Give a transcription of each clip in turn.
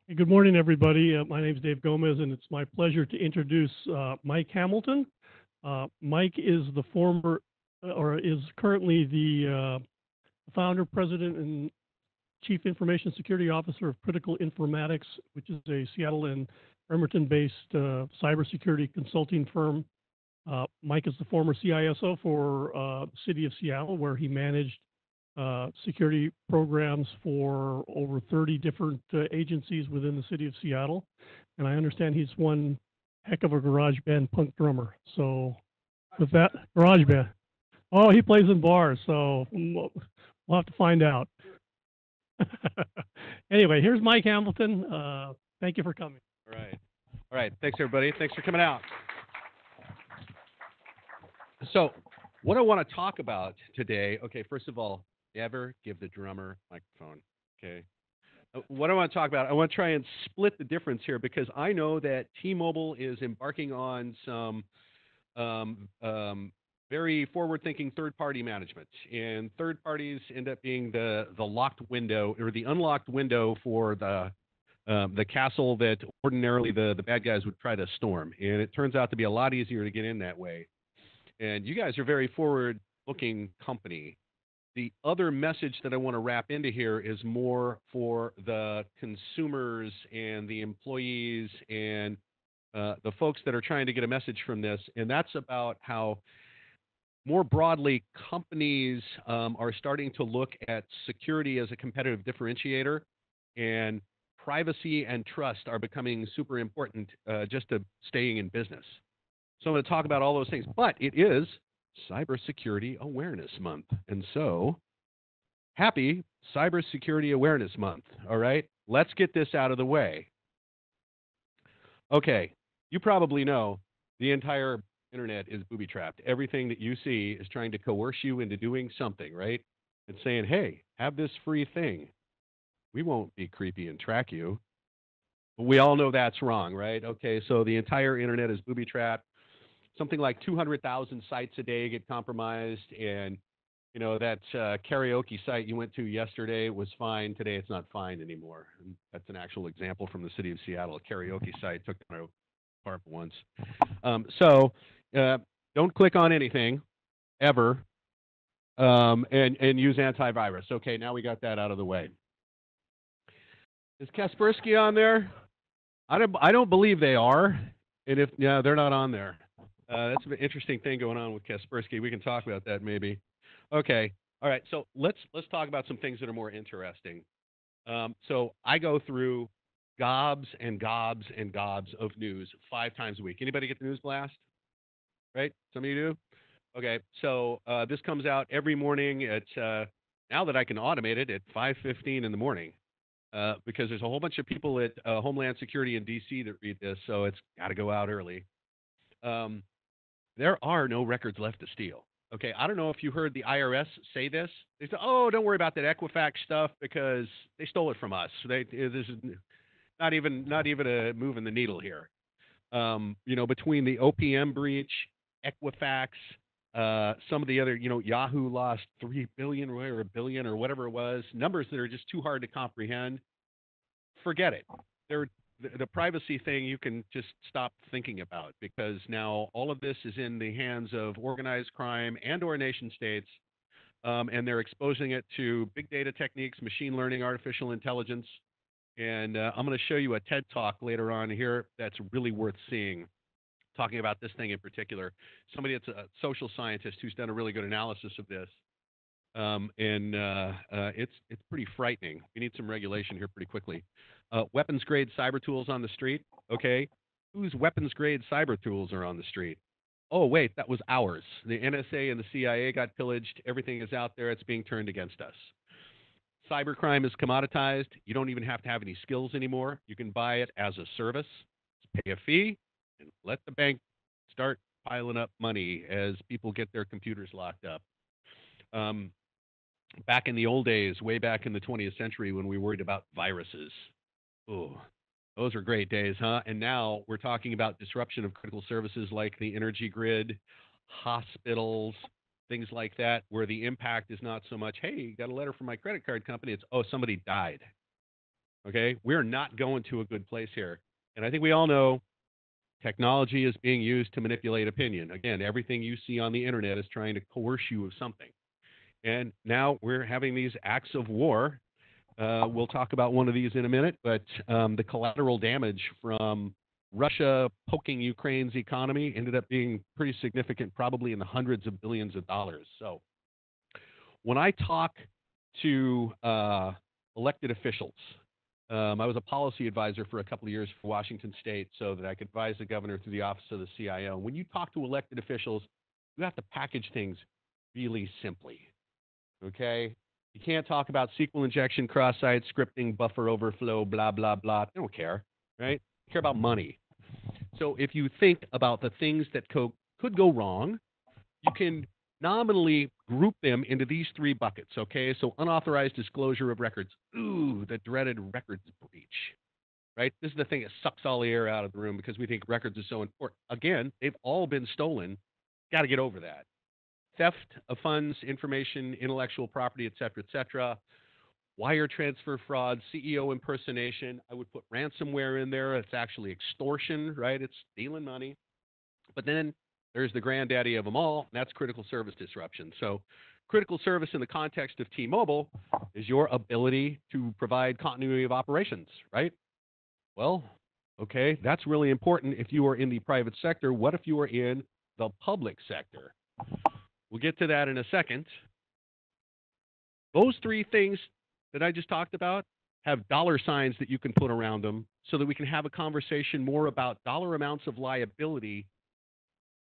Hey, good morning, everybody. My name is Dave Gomez, and it's my pleasure to introduce Mike Hamilton. Mike is the former, or is currently the founder, president, and chief information security officer of Critical Informatics, which is a Seattle and Bremerton-based cybersecurity consulting firm. Mike is the former CISO for the city of Seattle, where he managed security programs for over 30 different agencies within the city of Seattle. And I understand he's one heck of a garage band punk drummer. So with that, garage band. Oh, he plays in bars, so we'll have to find out. Anyway, here's Mike Hamilton. Thank you for coming. All right. All right. Thanks, everybody. Thanks for coming out. So what I want to talk about today, okay, first of all, never give the drummer microphone, okay? What I want to talk about, I want to try and split the difference here because I know that T-Mobile is embarking on some very forward-thinking third-party management, and third parties end up being the locked window or the unlocked window for the castle that ordinarily the bad guys would try to storm, and it turns out to be a lot easier to get in that way. And you guys are a very forward-looking company. The other message that I want to wrap into here is more for the consumers and the employees and the folks that are trying to get a message from this, and that's about how more broadly companies are starting to look at security as a competitive differentiator, and privacy and trust are becoming super important just to staying in business. So I'm going to talk about all those things, but it is Cybersecurity Awareness Month, and so happy Cybersecurity Awareness Month, all right? Let's get this out of the way. Okay, you probably know the entire internet is booby-trapped. Everything that you see is trying to coerce you into doing something, right? And saying, hey, have this free thing. We won't be creepy and track you. But we all know that's wrong, right? Okay, so the entire internet is booby-trapped. Something like 200,000 sites a day get compromised, and you know that karaoke site you went to yesterday was fine. Today it's not fine anymore. And that's an actual example from the city of Seattle. A karaoke site took down a tarp once. So don't click on anything ever, and use antivirus. Okay, now we got that out of the way. Is Kaspersky on there? I don't believe they are, and if they're not on there. That's an interesting thing going on with Kaspersky. We can talk about that maybe. Okay. All right. So let's talk about some things that are more interesting. So I go through gobs and gobs and gobs of news 5 times a week. Anybody get the news blast? Right? Some of you do? Okay. So this comes out every morning at, now that I can automate it, at 5:15 in the morning. Because there's a whole bunch of people at Homeland Security in D.C. that read this, so it's got to go out early. There are no records left to steal. Okay, I don't know if you heard the IRS say this. They said, "Oh, don't worry about that Equifax stuff because they stole it from us. This is not even a move in the needle here." You know, between the OPM breach, Equifax, some of the other, you know, Yahoo lost $3 billion or $1 billion or whatever it was, numbers that are just too hard to comprehend. Forget it. The privacy thing you can just stop thinking about because now all of this is in the hands of organized crime and or nation states, and they're exposing it to big data techniques, machine learning, artificial intelligence. And I'm going to show you a TED Talk later on here that's really worth seeing, talking about this thing in particular. Somebody that's a social scientist who's done a really good analysis of this. It's pretty frightening. We need some regulation here pretty quickly. Weapons-grade cyber tools on the street. Okay, whose weapons-grade cyber tools are on the street? Oh, wait, that was ours. The NSA and the CIA got pillaged. Everything is out there. It's being turned against us. Cybercrime is commoditized. You don't even have to have any skills anymore. You can buy it as a service, pay a fee, and let the bank start piling up money as people get their computers locked up. Back in the old days, way back in the 20th century when we worried about viruses. Oh, those are great days, huh? And now we're talking about disruption of critical services like the energy grid, hospitals, things like that, where the impact is not so much, hey, got a letter from my credit card company. It's, oh, somebody died. Okay, we're not going to a good place here. And I think we all know technology is being used to manipulate opinion. Again, everything you see on the internet is trying to coerce you of something. And now we're having these acts of war. We'll talk about one of these in a minute, but the collateral damage from Russia poking Ukraine's economy ended up being pretty significant, probably in the hundreds of billions of dollars. So when I talk to elected officials, I was a policy advisor for a couple of years for Washington State so that I could advise the governor through the office of the CIO. When you talk to elected officials, you have to package things really simply, okay? You can't talk about SQL injection, cross-site scripting, buffer overflow, blah, blah, blah. They don't care, right? They care about money. So if you think about the things that could go wrong, you can nominally group them into these three buckets, okay? So unauthorized disclosure of records. Ooh, the dreaded records breach, right? This is the thing that sucks all the air out of the room because we think records are so important. Again, they've all been stolen. Got to get over that. Theft of funds, information, intellectual property, et cetera, wire transfer fraud, CEO impersonation. I would put ransomware in there. It's actually extortion, right? It's stealing money. But then there's the granddaddy of them all, and that's critical service disruption. So critical service in the context of T-Mobile is your ability to provide continuity of operations, right? Well, okay, that's really important if you are in the private sector. What if you are in the public sector? We'll get to that in a second. Those three things that I just talked about have dollar signs that you can put around them so that we can have a conversation more about dollar amounts of liability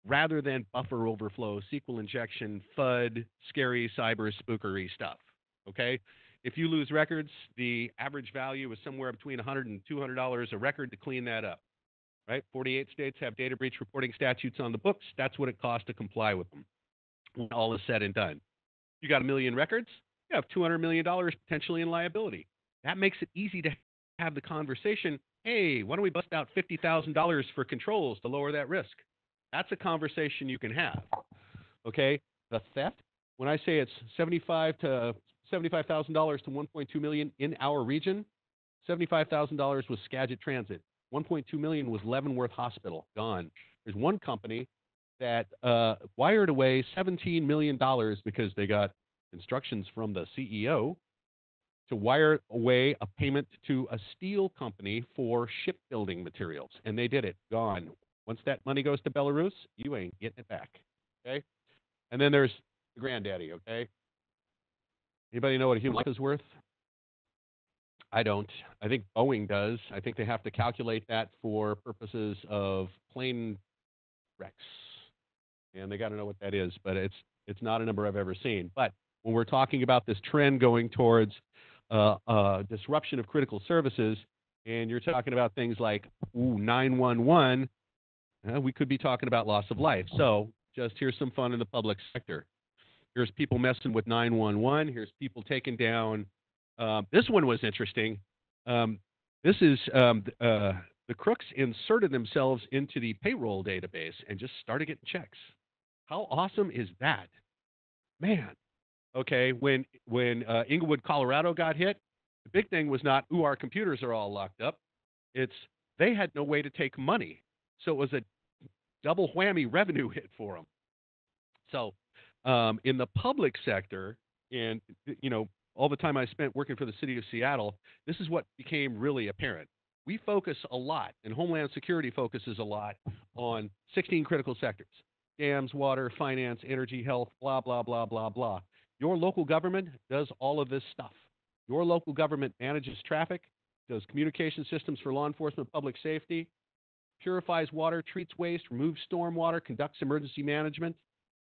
rather than buffer overflow, SQL injection, FUD, scary cyber spookery stuff, okay? If you lose records, the average value is somewhere between $100 and $200 a record to clean that up, right? 48 states have data breach reporting statutes on the books. That's what it costs to comply with them when all is said and done. You got 1 million records, you have $200 million potentially in liability. That makes it easy to have the conversation, hey, why don't we bust out $50,000 for controls to lower that risk? That's a conversation you can have, okay? The theft, when I say it's $75,000 to $1.2 million in our region, $75,000 was Skagit Transit. $1.2 million was Leavenworth Hospital, gone. There's one company that wired away $17 million because they got instructions from the CEO to wire away a payment to a steel company for shipbuilding materials. And they did it, gone. Once that money goes to Belarus, you ain't getting it back, okay? And then there's the granddaddy, okay? Anybody know what a human life is worth? I don't. I think Boeing does. I think they have to calculate that for purposes of plane wrecks. And they got to know what that is, but it's not a number I've ever seen. But when we're talking about this trend going towards disruption of critical services, and you're talking about things like 911, we could be talking about loss of life. So just here's some fun in the public sector. Here's people messing with 911. Here's people taking down. This one was interesting. This is the crooks inserted themselves into the payroll database and just started getting checks. How awesome is that? Man. Okay, when Inglewood, Colorado got hit, the big thing was not, ooh, our computers are all locked up. It's they had no way to take money. So it was a double whammy revenue hit for them. So in the public sector, and all the time I spent working for the city of Seattle, this is what became really apparent. We focus a lot, and Homeland Security focuses a lot on 16 critical sectors: dams, water, finance, energy, health, blah, blah, blah, blah, blah. Your local government does all of this stuff. Your local government manages traffic, does communication systems for law enforcement, public safety, purifies water, treats waste, removes stormwater, conducts emergency management.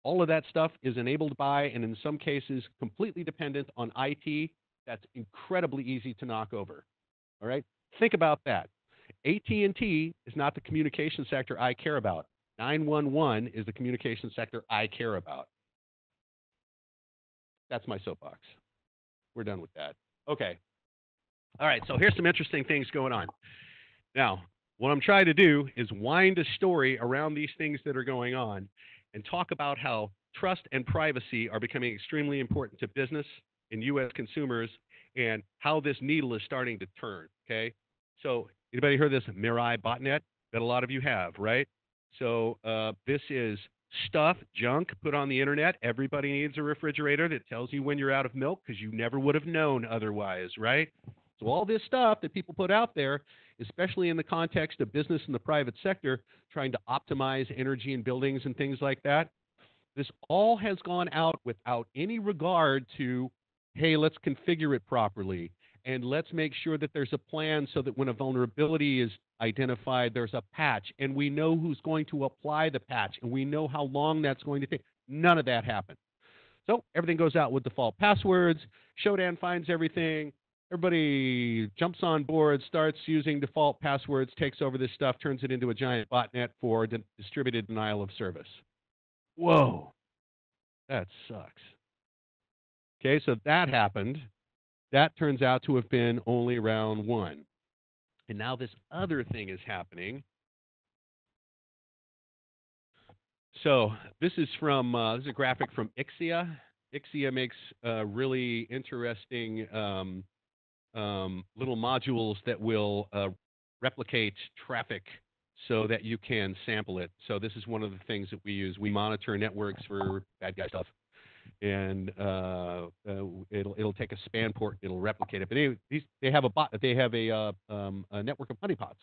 All of that stuff is enabled by, and in some cases, completely dependent on IT. That's incredibly easy to knock over. All right? Think about that. AT&T is not the communication sector I care about. 911 is the communication sector I care about. That's my soapbox. We're done with that. Okay. All right, so here's some interesting things going on. Now, what I'm trying to do is wind a story around these things that are going on and talk about how trust and privacy are becoming extremely important to business and U.S. consumers and how this needle is starting to turn. Okay, so anybody heard of this Mirai botnet? That a lot of you have, right? So this is stuff, junk put on the internet. Everybody needs a refrigerator that tells you when you're out of milk because you never would have known otherwise, right? So all this stuff that people put out there, especially in the context of business in the private sector, trying to optimize energy in buildings and things like that, this all has gone out without any regard to, hey, let's configure it properly. And let's make sure that there's a plan so that when a vulnerability is identified, there's a patch. And we know who's going to apply the patch. And we know how long that's going to take. None of that happened. So everything goes out with default passwords. Shodan finds everything. Everybody jumps on board, starts using default passwords, takes over this stuff, turns it into a giant botnet for distributed denial of service. Whoa, that sucks. Okay, so that happened. That turns out to have been only round one. And now this other thing is happening. So this is from this is a graphic from Ixia. Ixia makes really interesting little modules that will replicate traffic so that you can sample it. So this is one of the things that we use. We monitor networks for bad guy stuff, and it'll take a span port, it'll replicate it. But anyway, they have a network of honeypots,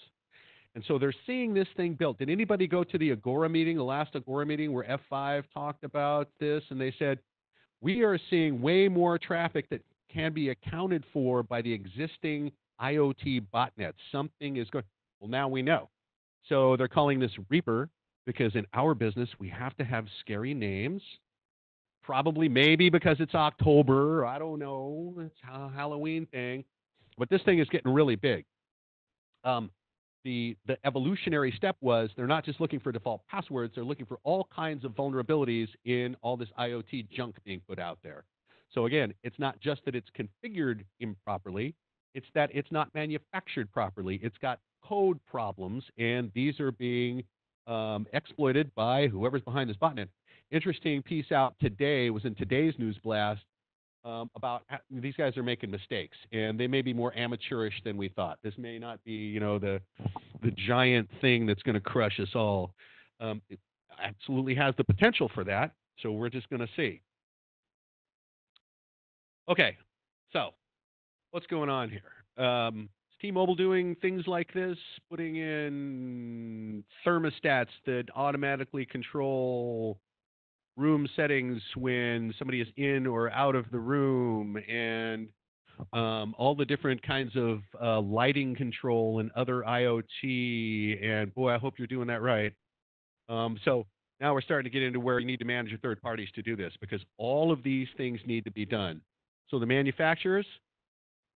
and so they're seeing this thing built. Did anybody go to the Agora meeting, the last Agora meeting, where F5 talked about this, and they said we are seeing way more traffic that can be accounted for by the existing IoT botnets. Something is going. Well, now we know. So they're calling this Reaper because in our business we have to have scary names. Probably, maybe because it's October. I don't know. It's a Halloween thing. But this thing is getting really big. The evolutionary step was they're not just looking for default passwords. They're looking for all kinds of vulnerabilities in all this IoT junk being put out there. So again, it's not just that it's configured improperly. It's that it's not manufactured properly. It's got code problems, and these are being exploited by whoever's behind this botnet. Interesting piece out today was in today's news blast about these guys are making mistakes, and they may be more amateurish than we thought. This may not be, the giant thing that's going to crush us all. It absolutely has the potential for that, so we're just going to see. Okay, so what's going on here? Is T-Mobile doing things like this, putting in thermostats that automatically control room settings when somebody is in or out of the room, and all the different kinds of lighting control and other IoT, and boy, I hope you're doing that right. So now we're starting to get into where you need to manage your third parties to do this, because all of these things need to be done. So the manufacturers,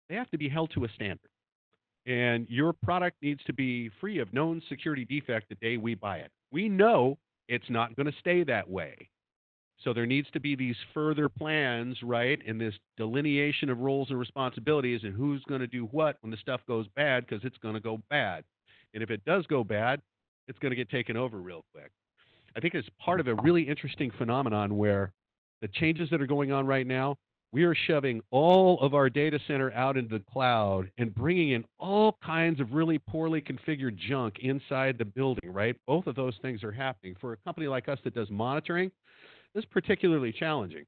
they have to be held to a standard. And your product needs to be free of known security defect the day we buy it. We know it's not going to stay that way. So there needs to be these further plans, right, and this delineation of roles and responsibilities and who's going to do what when the stuff goes bad, because it's going to go bad. And if it does go bad, it's going to get taken over real quick. I think it's part of a really interesting phenomenon where the changes that are going on right now, we are shoving all of our data center out into the cloud and bringing in all kinds of really poorly configured junk inside the building, right? Both of those things are happening. For a company like us that does monitoring, this is particularly challenging,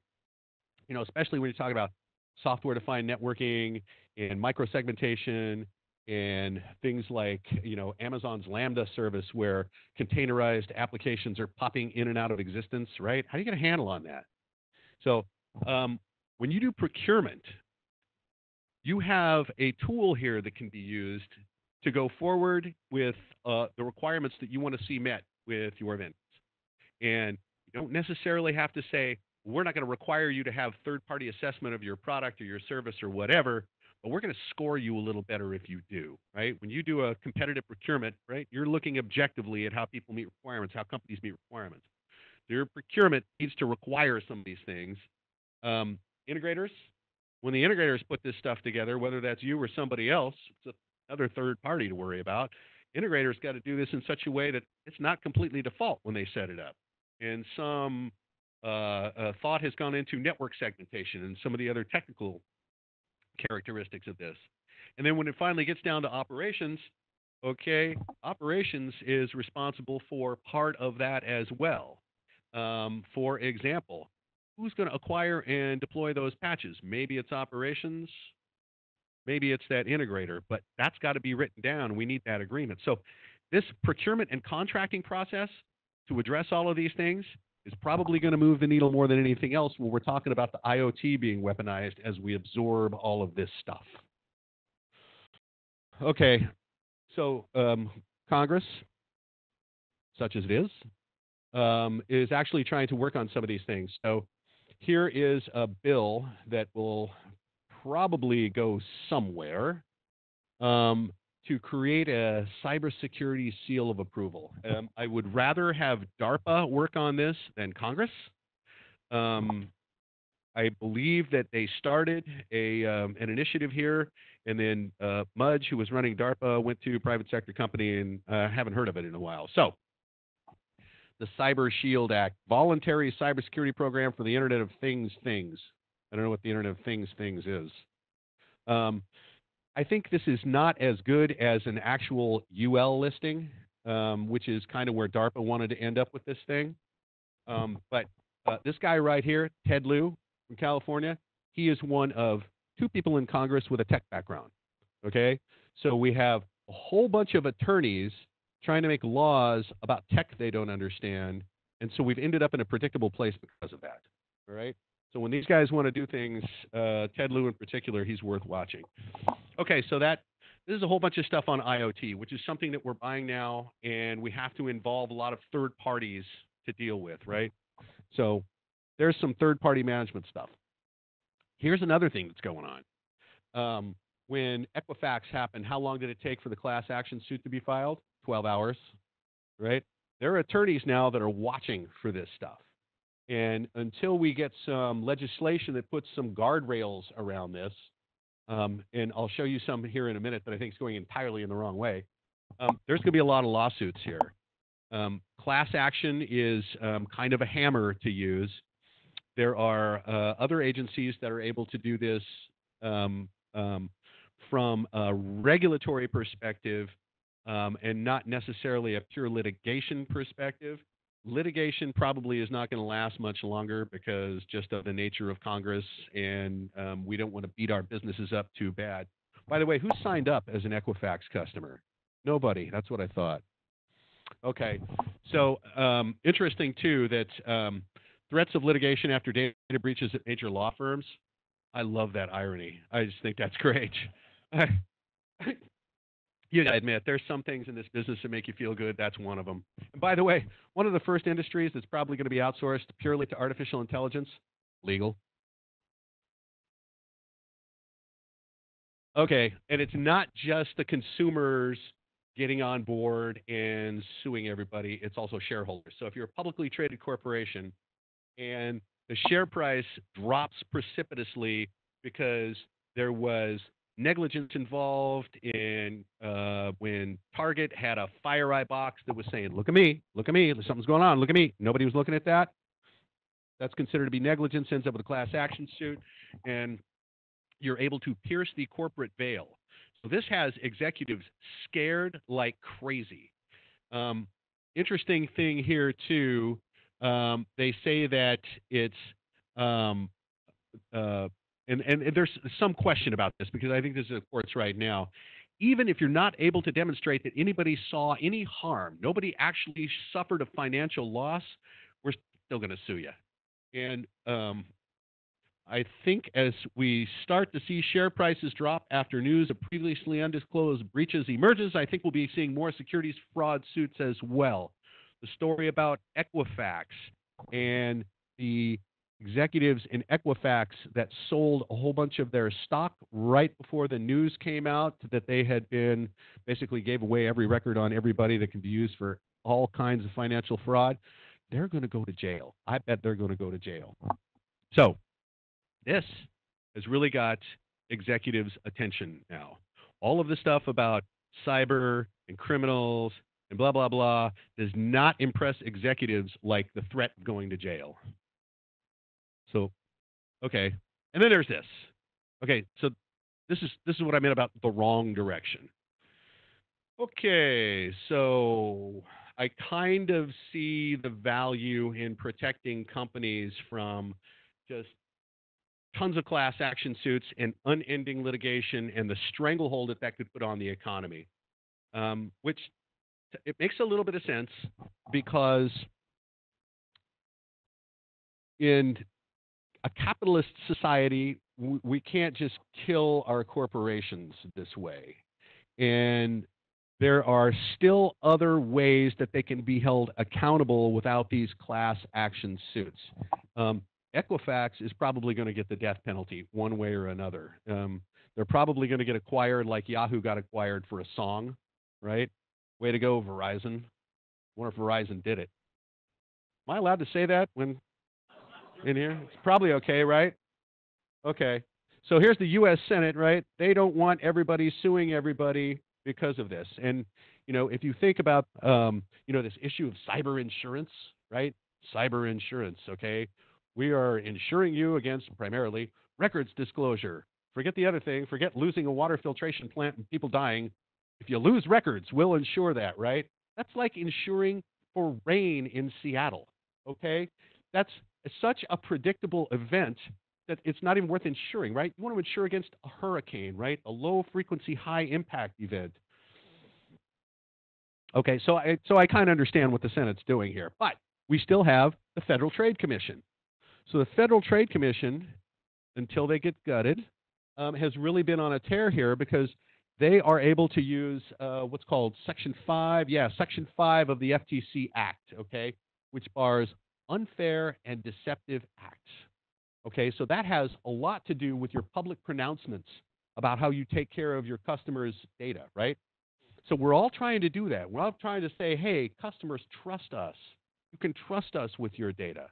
especially when you're talking about software-defined networking and microsegmentation and things like, Amazon's Lambda service where containerized applications are popping in and out of existence, right? How do you get a handle on that? So when you do procurement, you have a tool here that can be used to go forward with the requirements that you want to see met with your vendors. And you don't necessarily have to say, we're not going to require you to have third-party assessment of your product or your service or whatever, but we're going to score you a little better if you do, right? When you do a competitive procurement, right, you're looking objectively at how people meet requirements, how companies meet requirements. Your procurement needs to require some of these things. Integrators, when the integrators put this stuff together, whether that's you or somebody else, it's another third party to worry about. Integrators got to do this in such a way that it's not completely default when they set it up. And some thought has gone into network segmentation and some of the other technical characteristics of this. And then when it finally gets down to operations, okay, operations is responsible for part of that as well. For example, who's going to acquire and deploy those patches? Maybe it's operations, maybe it's that integrator, but that's got to be written down. We need that agreement. So this procurement and contracting process to address all of these things is probably going to move the needle more than anything else when we're talking about the IoT being weaponized as we absorb all of this stuff. Okay, so Congress, such as it is actually trying to work on some of these things. So here is a bill that will probably go somewhere to create a cybersecurity seal of approval. I would rather have DARPA work on this than Congress. I believe that they started an initiative here, and then Mudge, who was running DARPA, went to a private sector company, and haven't heard of it in a while. So the Cyber Shield Act, voluntary cybersecurity program for the Internet of Things things. I don't know what the Internet of Things is. I think this is not as good as an actual UL listing, which is kind of where DARPA wanted to end up with this thing. But this guy right here, Ted Lieu from California, he is one of 2 people in Congress with a tech background. Okay? So we have a whole bunch of attorneys trying to make laws about tech they don't understand, and so we've ended up in a predictable place because of that. All right? So when these guys want to do things, Ted Lieu in particular, he's worth watching. Okay, so this is a whole bunch of stuff on IoT, which is something that we're buying now, and we have to involve a lot of third parties to deal with, right? So there's some third-party management stuff. Here's another thing that's going on. When Equifax happened, how long did it take for the class action suit to be filed? 12 hours, right? There are attorneys now that are watching for this stuff. And until we get some legislation that puts some guardrails around this, and I'll show you some here in a minute that I think is going entirely in the wrong way, there's going to be a lot of lawsuits here. Class action is kind of a hammer to use. There are other agencies that are able to do this from a regulatory perspective and not necessarily a pure litigation perspective. Litigation probably is not going to last much longer because just of the nature of Congress, and we don't want to beat our businesses up too bad. By the way, who signed up as an Equifax customer? Nobody. That's what I thought. Okay. So interesting, too, that threats of litigation after data breaches at major law firms. I love that irony. I just think that's great. You gotta admit, there's some things in this business that make you feel good. That's one of them. And by the way, one of the first industries that's probably going to be outsourced purely to artificial intelligence, legal. Okay, and it's not just the consumers getting on board and suing everybody. It's also shareholders. So if you're a publicly traded corporation and the share price drops precipitously because there was negligence involved in when Target had a FireEye box that was saying, look at me, something's going on, look at me. Nobody was looking at that. That's considered to be negligence, ends up with a class action suit, and you're able to pierce the corporate veil. So this has executives scared like crazy. Interesting thing here, too, they say that it's and there's some question about this because I think this is in courts right now. Even if you're not able to demonstrate that anybody saw any harm, nobody actually suffered a financial loss, we're still going to sue you. And I think as we start to see share prices drop after news of previously undisclosed breaches emerges, I think we'll be seeing more securities fraud suits as well. The story about Equifax and the executives in Equifax that sold a whole bunch of their stock right before the news came out that they had been basically gave away every record on everybody that can be used for all kinds of financial fraud. They're going to go to jail. I bet they're going to go to jail. So this has really got executives' attention now. All of the stuff about cyber and criminals and blah, blah, blah does not impress executives like the threat of going to jail. So, okay. And then there's this. Okay, so This is what I meant about the wrong direction. Okay, so I kind of see the value in protecting companies from just tons of class action suits and unending litigation and the stranglehold that could put on the economy, which it makes a little bit of sense because in a capitalist society, we can't just kill our corporations this way. And there are still other ways that they can be held accountable without these class action suits. Equifax is probably going to get the death penalty one way or another. They're probably going to get acquired like Yahoo got acquired for a song, right? Way to go, Verizon. I wonder if Verizon did it. Am I allowed to say that when in here? It's probably okay, right? Okay. So here's the U.S. Senate, right? They don't want everybody suing everybody because of this. And, you know, if you think about, you know, this issue of cyber insurance, right? Cyber insurance, okay? We are insuring you against primarily records disclosure. Forget the other thing. Forget losing a water filtration plant and people dying. If you lose records, we'll insure that, right? That's like insuring for rain in Seattle, okay? That's such a predictable event that it's not even worth insuring, right? You want to insure against a hurricane, right? A low-frequency, high-impact event. Okay, so I kind of understand what the Senate's doing here, but we still have the Federal Trade Commission. So the Federal Trade Commission, until they get gutted, has really been on a tear here because they are able to use what's called Section 5, Section 5 of the FTC Act, okay, which bars unfair and deceptive acts. Okay, so that has a lot to do with your public pronouncements about how you take care of your customers' data, right? So we're all trying to do that. We're all trying to say, hey, customers, trust us. You can trust us with your data.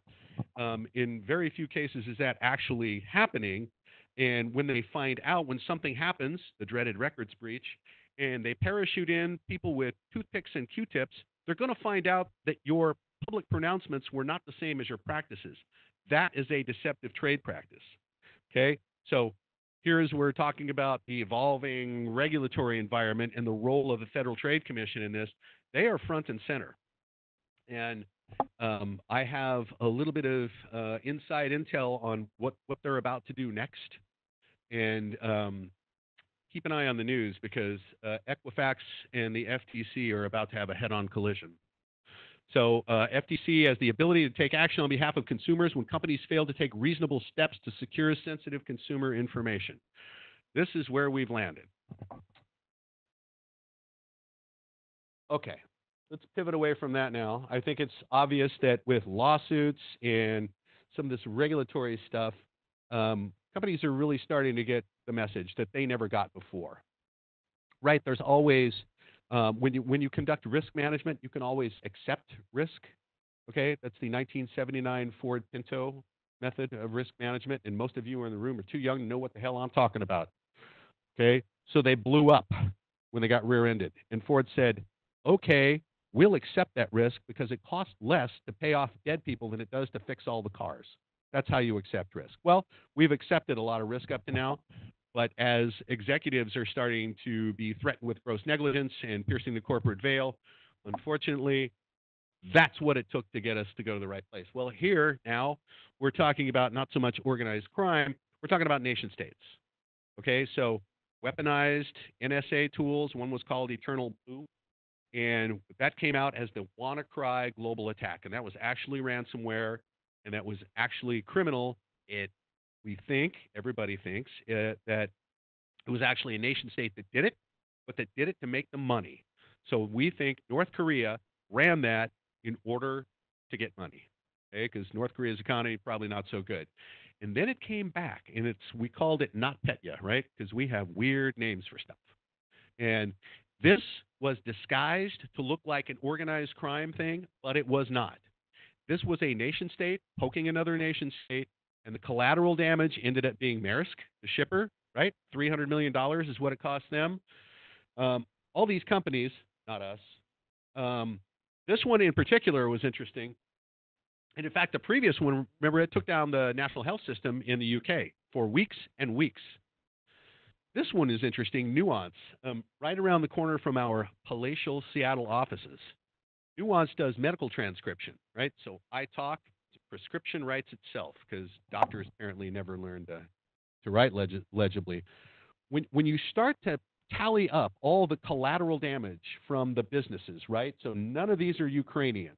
In very few cases is that actually happening. And when they find out, when something happens, the dreaded records breach, and they parachute in people with toothpicks and Q-tips, they're going to find out that your public pronouncements were not the same as your practices. That is a deceptive trade practice. Okay, so here's where we're talking about the evolving regulatory environment and the role of the Federal Trade Commission in this. They are front and center. And I have a little bit of inside intel on what they're about to do next. And keep an eye on the news because Equifax and the FTC are about to have a head-on collision. So FTC has the ability to take action on behalf of consumers when companies fail to take reasonable steps to secure sensitive consumer information. This is where we've landed. Okay, let's pivot away from that now. I think it's obvious that with lawsuits and some of this regulatory stuff, companies are really starting to get the message that they never got before. Right? There's always when you conduct risk management, you can always accept risk. Okay, that's the 1979 Ford Pinto method of risk management, and most of you in the room are too young to know what the hell I'm talking about. Okay, so they blew up when they got rear-ended, and Ford said, "Okay, we'll accept that risk because it costs less to pay off dead people than it does to fix all the cars." That's how you accept risk. Well, we've accepted a lot of risk up to now. But as executives are starting to be threatened with gross negligence and piercing the corporate veil, unfortunately, that's what it took to get us to go to the right place. Well, here now we're talking about not so much organized crime, we're talking about nation states. Okay, so weaponized NSA tools, one was called Eternal Blue, and that came out as the WannaCry global attack, and that was actually ransomware, and that was actually criminal. We think, everybody thinks, that it was actually a nation state that did it, but that did it to make the money. So we think North Korea ran that in order to get money, okay? Because North Korea's economy probably not so good. And then it came back, and we called it NotPetya, right? Because we have weird names for stuff. And this was disguised to look like an organized crime thing, but it was not. This was a nation state poking another nation state. And the collateral damage ended up being Maersk, the shipper, right? $300 million is what it cost them. All these companies, not us. This one in particular was interesting. And in fact, the previous one, remember, it took down the national health system in the UK for weeks and weeks. This one is interesting, Nuance, right around the corner from our palatial Seattle offices. Nuance does medical transcription, right? So I talk, prescription writes itself because doctors apparently never learned to write legibly. When you start to tally up all the collateral damage from the businesses, right? So none of these are Ukrainian.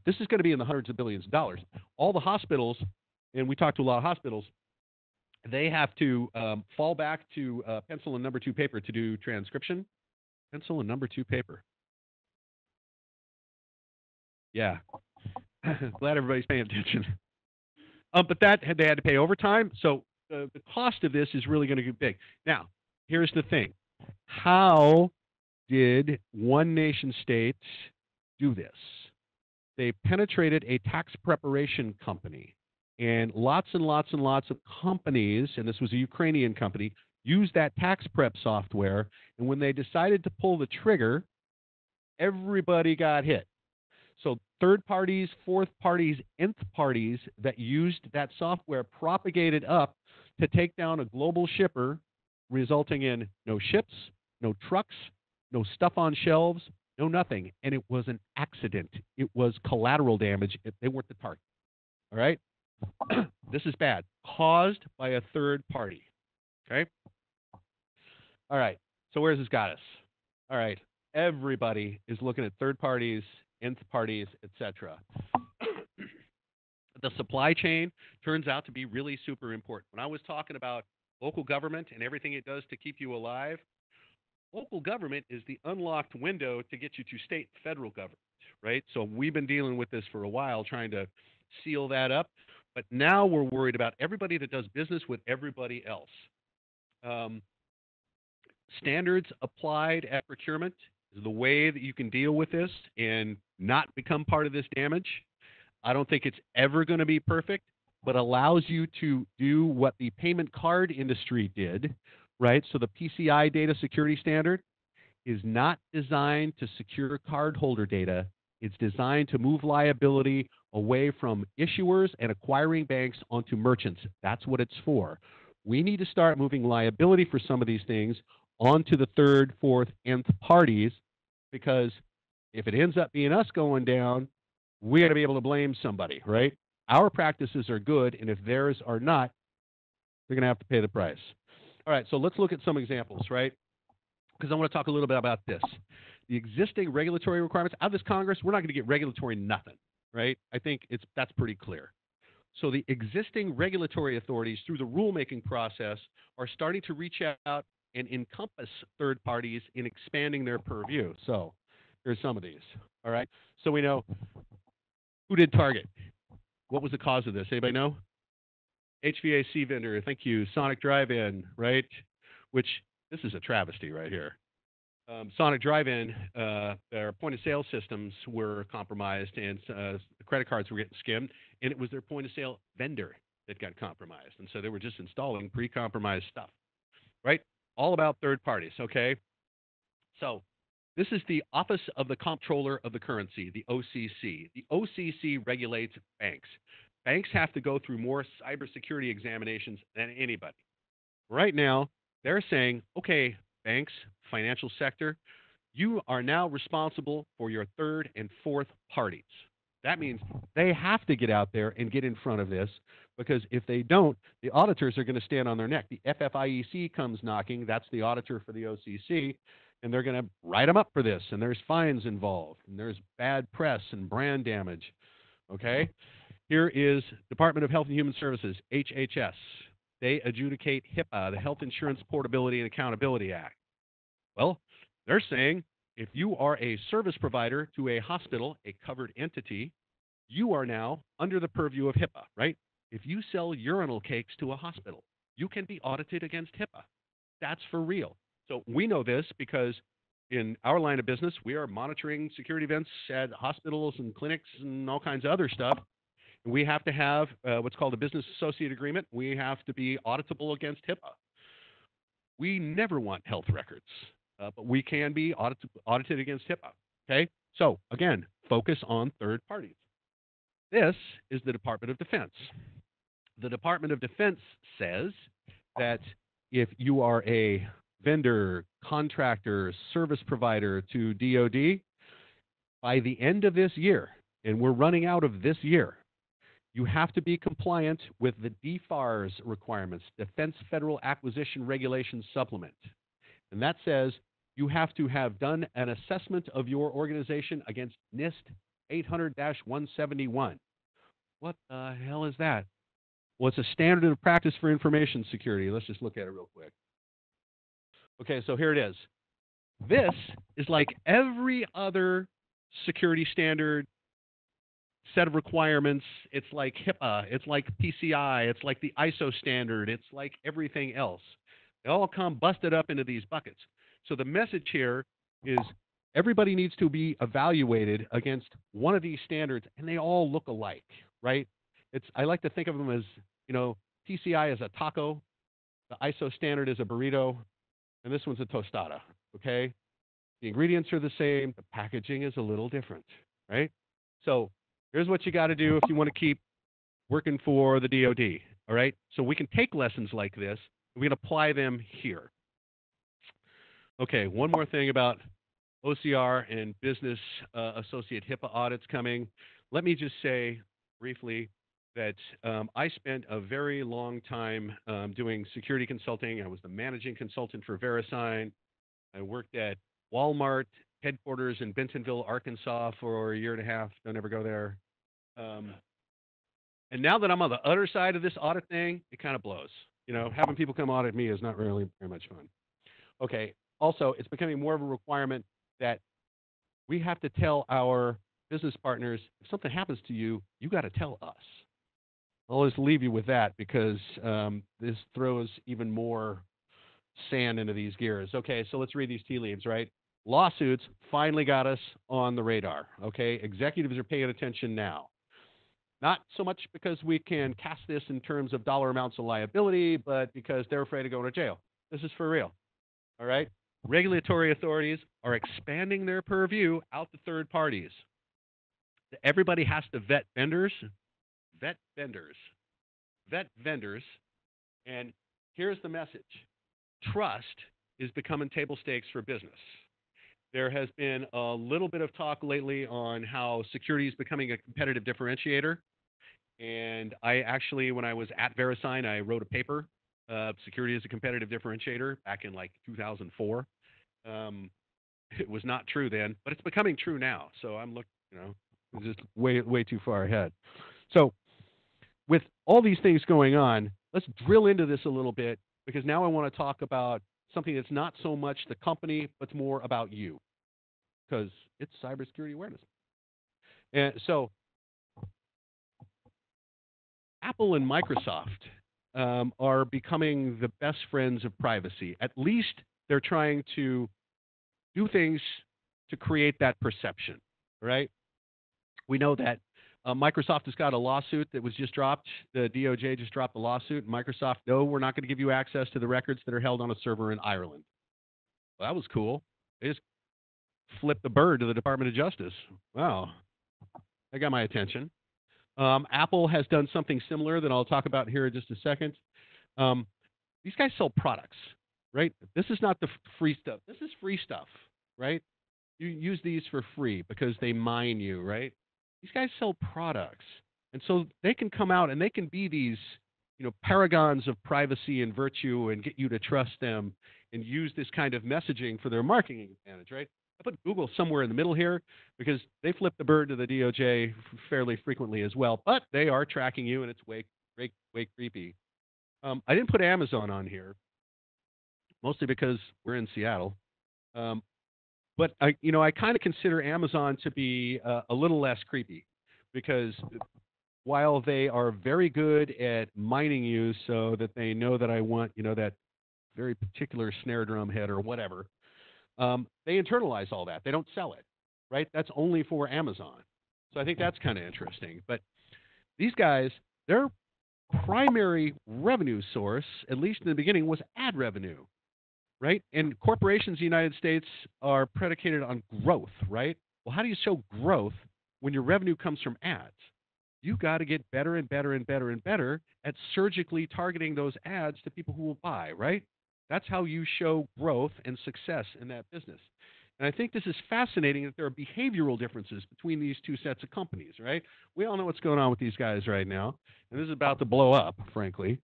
This is going to be in the hundreds of billions of dollars. All the hospitals, and we talked to a lot of hospitals, they have to fall back to pencil and number 2 paper to do transcription. Pencil and number 2 paper. Yeah. Glad everybody's paying attention. But that they had to pay overtime. So the cost of this is really going to get big. Now, here's the thing. How did one nation state do this? They penetrated a tax preparation company. And lots and lots and lots of companies, and this was a Ukrainian company, used that tax prep software. And when they decided to pull the trigger, everybody got hit. So third parties, fourth parties, nth parties that used that software propagated up to take down a global shipper, resulting in no ships, no trucks, no stuff on shelves, no nothing. And it was an accident. It was collateral damage. They weren't the target. All right? This is bad. Caused by a third party. Okay? All right. So where's this got us? All right. Everybody is looking at third parties, nth parties, etc. The supply chain turns out to be really super important. When I was talking about local government and everything it does to keep you alive, local government is the unlocked window to get you to state and federal government, right? So we've been dealing with this for a while, trying to seal that up. But now we're worried about everybody that does business with everybody else. Standards applied at procurement is the way that you can deal with this and not become part of this damage. I don't think it's ever going to be perfect, but allows you to do what the payment card industry did, right? So the PCI data security standard is not designed to secure cardholder data. It's designed to move liability away from issuers and acquiring banks onto merchants. That's what it's for. We need to start moving liability for some of these things onto the third, fourth, nth parties, because if it ends up being us going down, we got to be able to blame somebody, right? Our practices are good, and if theirs are not, they're going to have to pay the price. All right, so let's look at some examples, right? Because I want to talk a little bit about this. The existing regulatory requirements out of this Congress, we're not going to get regulatory nothing, right? I think that's pretty clear. So the existing regulatory authorities through the rulemaking process are starting to reach out and encompass third parties in expanding their purview. So here's some of these, all right? So we know who did target. What was the cause of this? Anybody know? HVAC vendor, thank you. Sonic Drive-In, right? Which, this is a travesty right here. Sonic Drive-In, their point-of-sale systems were compromised, and the credit cards were getting skimmed, and it was their point-of-sale vendor that got compromised. And so they were just installing pre-compromised stuff, right? All about third parties, okay? So this is the Office of the Comptroller of the Currency, the OCC. The OCC regulates banks. Banks have to go through more cybersecurity examinations than anybody. Right now, they're saying, okay, banks, financial sector, you are now responsible for your third and fourth parties. That means they have to get out there and get in front of this, because if they don't, the auditors are going to stand on their neck. The FFIEC comes knocking, that's the auditor for the OCC, and they're going to write them up for this, and there's fines involved, and there's bad press and brand damage, okay? Here is Department of Health and Human Services, HHS. They adjudicate HIPAA, the Health Insurance Portability and Accountability Act. Well, they're saying if you are a service provider to a hospital, a covered entity, you are now under the purview of HIPAA, right? If you sell urinal cakes to a hospital, you can be audited against HIPAA. That's for real. So we know this because in our line of business, we are monitoring security events at hospitals and clinics and all kinds of other stuff. We have to have what's called a business associate agreement. We have to be auditable against HIPAA. We never want health records, but we can be audited against HIPAA. Okay? So, again, focus on third parties. This is the Department of Defense. The Department of Defense says that if you are a vendor, contractor, service provider to DoD, by the end of this year, and we're running out of this year, you have to be compliant with the DFARS requirements, Defense Federal Acquisition Regulation Supplement. And that says you have to have done an assessment of your organization against NIST 800-171. What the hell is that? Well, it's a standard of practice for information security. Let's just look at it real quick. Okay, so here it is. This is like every other security standard set of requirements. It's like HIPAA, it's like PCI, it's like the ISO standard, it's like everything else. They all come busted up into these buckets. So the message here is everybody needs to be evaluated against one of these standards, and they all look alike, right? I like to think of them as, PCI is a taco, the ISO standard is a burrito, and this one's a tostada, okay? The ingredients are the same, the packaging is a little different, right? So here's what you got to do if you want to keep working for the DoD, all right? So we can take lessons like this, and we can apply them here. Okay, one more thing about OCR and business associate HIPAA audits coming. Let me just say briefly that I spent a very long time doing security consulting. I was the managing consultant for VeriSign. I worked at Walmart headquarters in Bentonville, Arkansas for a year and a half. Don't ever go there. And now that I'm on the other side of this audit thing, it kind of blows. Having people come audit me is not really very much fun. Okay, also, it's becoming more of a requirement that we have to tell our business partners, if something happens to you, you got to tell us. I'll just leave you with that because this throws even more sand into these gears. Okay, so let's read these tea leaves, right? Lawsuits finally got us on the radar, okay? Executives are paying attention now. Not so much because we can cast this in terms of dollar amounts of liability, but because they're afraid of going to jail. This is for real, all right? Regulatory authorities are expanding their purview out to third parties. Everybody has to vet vendors, and here's the message. Trust is becoming table stakes for business. There has been a little bit of talk lately on how security is becoming a competitive differentiator. And I actually, when I was at VeriSign, I wrote a paper, Security is a Competitive Differentiator, back in like 2004. It was not true then, but it's becoming true now. So I'm looking, just way too far ahead. So with all these things going on, let's drill into this a little bit, because now I want to talk about something that's not so much the company, but it's more about you, because it's cybersecurity awareness. And so Apple and Microsoft are becoming the best friends of privacy. At least they're trying to do things to create that perception, right? We know that Microsoft has got a lawsuit that was just dropped. The DOJ just dropped a lawsuit. Microsoft, no, we're not going to give you access to the records that are held on a server in Ireland. Well, that was cool. They just flipped the bird to the Department of Justice. Wow. That got my attention. Apple has done something similar that I'll talk about here in just a second. These guys sell products, right? This is not the free stuff. This is free stuff, right? You use these for free because they mine you, right? These guys sell products. And so they can come out and they can be these, paragons of privacy and virtue and get you to trust them and use this kind of messaging for their marketing advantage, right? I put Google somewhere in the middle here because they flip the bird to the DOJ fairly frequently as well, but they are tracking you, and it's way creepy. I didn't put Amazon on here, mostly because we're in Seattle. But I kind of consider Amazon to be a little less creepy, because while they are very good at mining you so that they know that I want, that very particular snare drum head or whatever, they internalize all that. They don't sell it, right? That's only for Amazon. So I think that's kind of interesting. But these guys, their primary revenue source, at least in the beginning, was ad revenue, right? And corporations in the United States are predicated on growth, right? Well, how do you show growth when your revenue comes from ads? You got to get better and better and better and better at surgically targeting those ads to people who will buy, right? That's how you show growth and success in that business. And I think this is fascinating that there are behavioral differences between these two sets of companies, right? We all know what's going on with these guys right now, and this is about to blow up, frankly.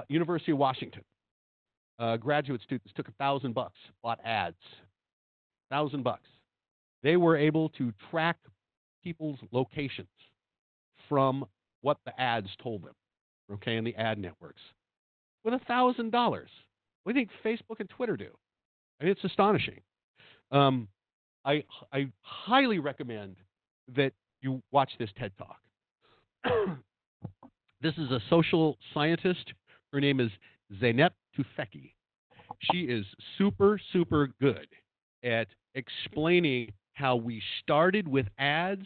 University of Washington, graduate students took $1,000, bought ads, $1,000. They were able to track people's locations from what the ads told them, okay, in the ad networks, with $1,000. What do you think Facebook and Twitter do? I mean, it's astonishing. I highly recommend that you watch this TED Talk. This is a social scientist. Her name is Zeynep Tufekci. She is super, super good at explaining how we started with ads,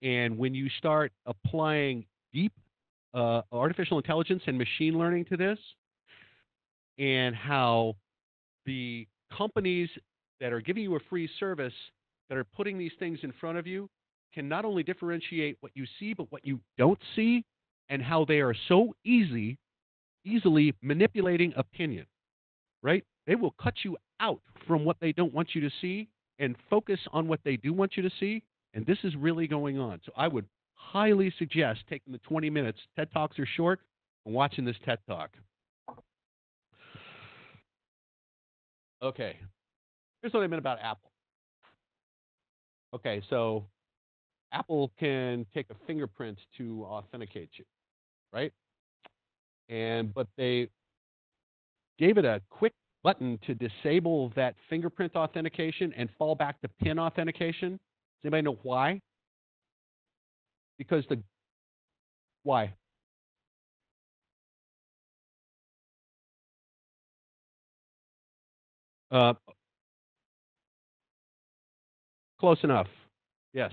and when you start applying deep artificial intelligence and machine learning to this, and how the companies that are giving you a free service that are putting these things in front of you can not only differentiate what you see, but what you don't see, and how they are so easily manipulating opinion, right? They will cut you out from what they don't want you to see and focus on what they do want you to see, and this is really going on. So I would highly suggest taking the 20 minutes. TED Talks are short, and watching this TED Talk. Okay, here's what I meant about Apple. Okay, so Apple can take a fingerprint to authenticate you, right? But they gave it a quick button to disable that fingerprint authentication and fall back to PIN authentication. Does anybody know why? Because why? Close enough. Yes.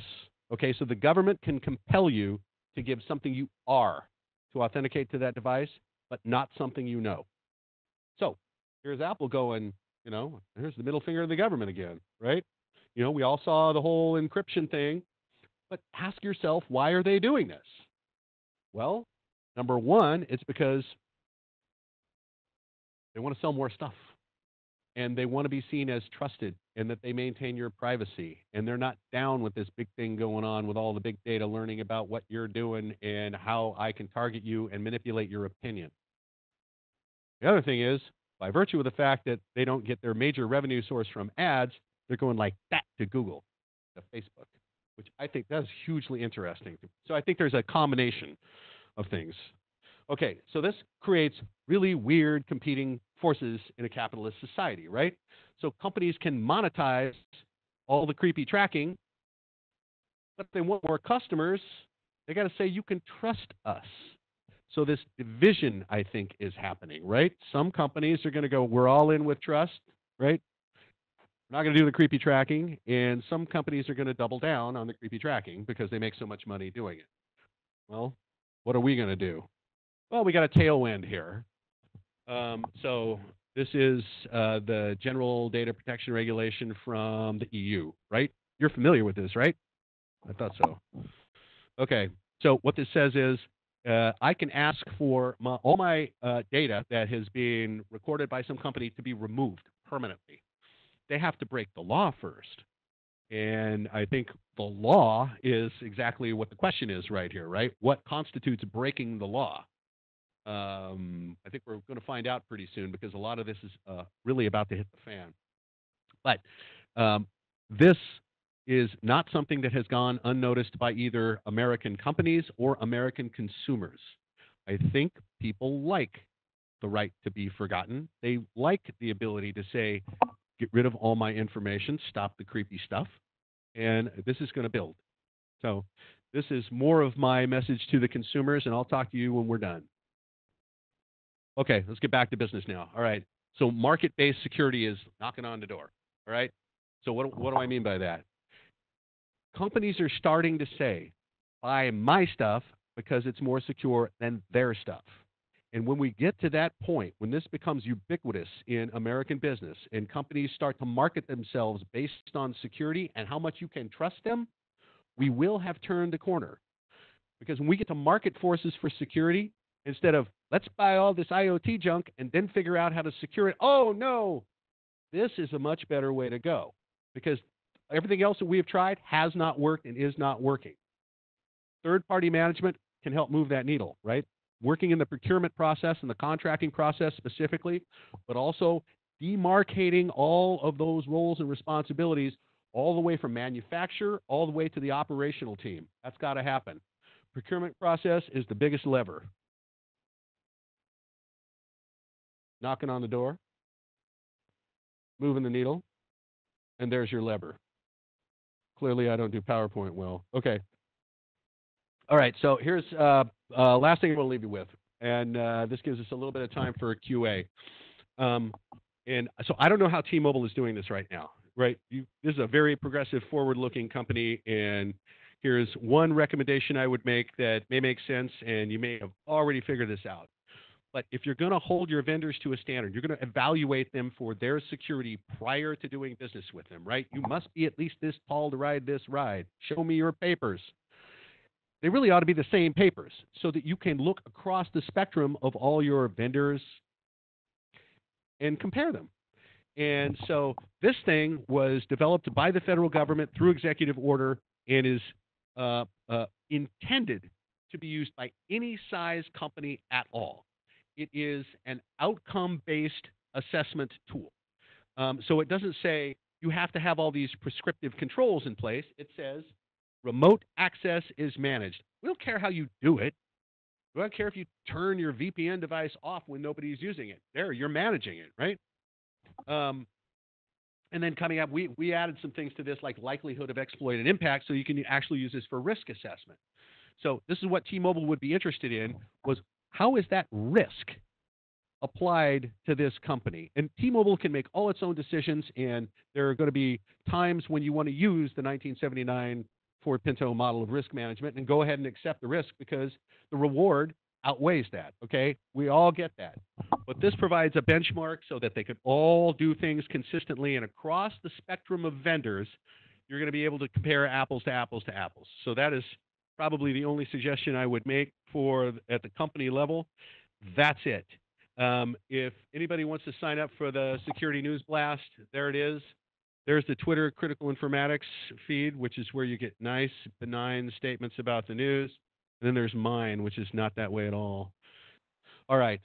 Okay, so the government can compel you to give something you are to authenticate to that device, but not something you know. So here's Apple going, here's the middle finger of the government again, right? We all saw the whole encryption thing, but ask yourself, why are they doing this? Well, number one, it's because they want to sell more stuff. And they want to be seen as trusted, and that they maintain your privacy. And they're not down with this big thing going on with all the big data learning about what you're doing and how I can target you and manipulate your opinion. The other thing is, by virtue of the fact that they don't get their major revenue source from ads, they're going like that to Google, to Facebook, which I think that's hugely interesting. So I think there's a combination of things. Okay, so this creates really weird competing forces in a capitalist society, right? So companies can monetize all the creepy tracking, but if they want more customers, they got to say, you can trust us. So this division, I think, is happening, right? Some companies are going to go, we're all in with trust, right? We're not going to do the creepy tracking, and some companies are going to double down on the creepy tracking because they make so much money doing it. Well, what are we going to do? Well, we got a tailwind here. So this is the General Data Protection Regulation from the EU, right? You're familiar with this, right? I thought so. Okay, so what this says is I can ask for all my data that has been recorded by some company to be removed permanently. They have to break the law first. And I think the law is exactly what the question is right here, right? What constitutes breaking the law? I think we're going to find out pretty soon, because a lot of this is really about to hit the fan. But this is not something that has gone unnoticed by either American companies or American consumers. I think people like the right to be forgotten. They like the ability to say, get rid of all my information, stop the creepy stuff, and this is going to build. So this is more of my message to the consumers, and I'll talk to you when we're done. Okay, let's get back to business now. All right, so market-based security is knocking on the door. All right, so what do I mean by that? Companies are starting to say, buy my stuff because it's more secure than their stuff. And when we get to that point, when this becomes ubiquitous in American business and companies start to market themselves based on security and how much you can trust them, we will have turned the corner. Because when we get to market forces for security, instead of let's buy all this IoT junk and then figure out how to secure it. Oh, no, this is a much better way to go because everything else that we have tried has not worked and is not working. Third-party management can help move that needle, right? Working in the procurement process and the contracting process specifically, but also demarcating all of those roles and responsibilities all the way from manufacturer all the way to the operational team. That's got to happen. Procurement process is the biggest lever. Knocking on the door, moving the needle, and there's your lever. Clearly, I don't do PowerPoint well. Okay. All right, so here's last thing I want to leave you with, and this gives us a little bit of time for a QA. And so I don't know how T-Mobile is doing this right now, right? This is a very progressive, forward-looking company, and here's one recommendation I would make that may make sense, and you may have already figured this out. But if you're going to hold your vendors to a standard, you're going to evaluate them for their security prior to doing business with them, right? You must be at least this tall to ride this ride. Show me your papers. They really ought to be the same papers so that you can look across the spectrum of all your vendors and compare them. And so this thing was developed by the federal government through executive order and is intended to be used by any size company at all. It is an outcome-based assessment tool. So it doesn't say you have to have all these prescriptive controls in place. It says remote access is managed. We don't care how you do it. We don't care if you turn your VPN device off when nobody's using it. There, you're managing it, right? And then coming up, we added some things to this like likelihood of exploit and impact so you can actually use this for risk assessment. So this is what T-Mobile would be interested in was how is that risk applied to this company? And T-Mobile can make all its own decisions, and there are going to be times when you want to use the 1979 Ford Pinto model of risk management and go ahead and accept the risk because the reward outweighs that, okay? We all get that. But this provides a benchmark so that they can all do things consistently, and across the spectrum of vendors, you're going to be able to compare apples to apples to apples. So that is probably the only suggestion I would make for at the company level. That's it. If anybody wants to sign up for the Security News Blast, there it is. There's the Twitter Critical Informatics feed, which is where you get nice, benign statements about the news. And then there's mine, which is not that way at all. All right.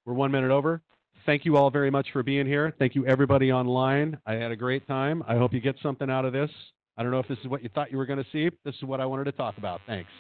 We're 1 minute over. Thank you all very much for being here. Thank you, everybody online. I had a great time. I hope you get something out of this. I don't know if this is what you thought you were going to see. This is what I wanted to talk about. Thanks.